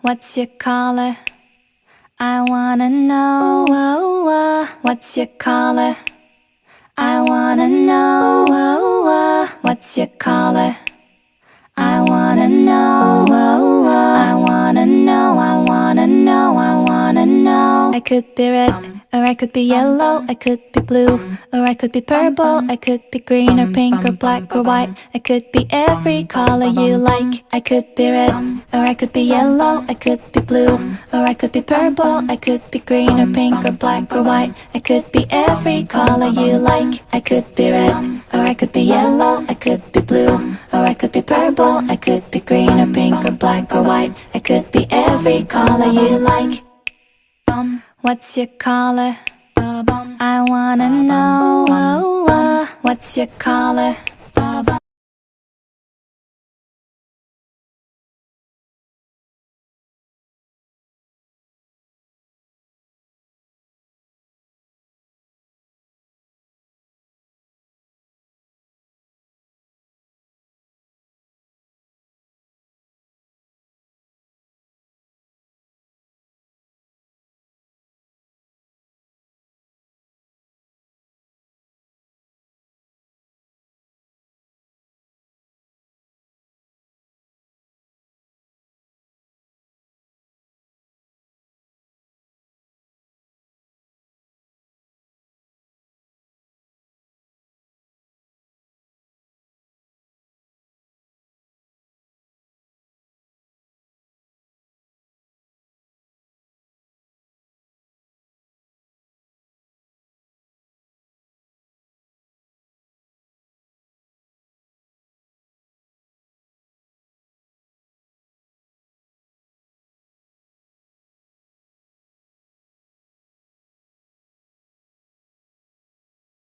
What's your color? I wanna know. What's your color? I wanna know. What's your color? I wanna know. I wanna know. I wanna know. I wanna know. I could be red, or I could be yellow. I could be blue, or I could be purple. I could be green or pink or black or white. I could be every color you like. I could be red, or I could be yellow. I could be blue, or I could be purple. I could be green or pink or black or white. I could be every color you like. I could be red, or I could be yellow. I could be blue, or I could be purple. I could be green or pink or black or white. I could be every color you like. What's your color? I wanna know. What's your color?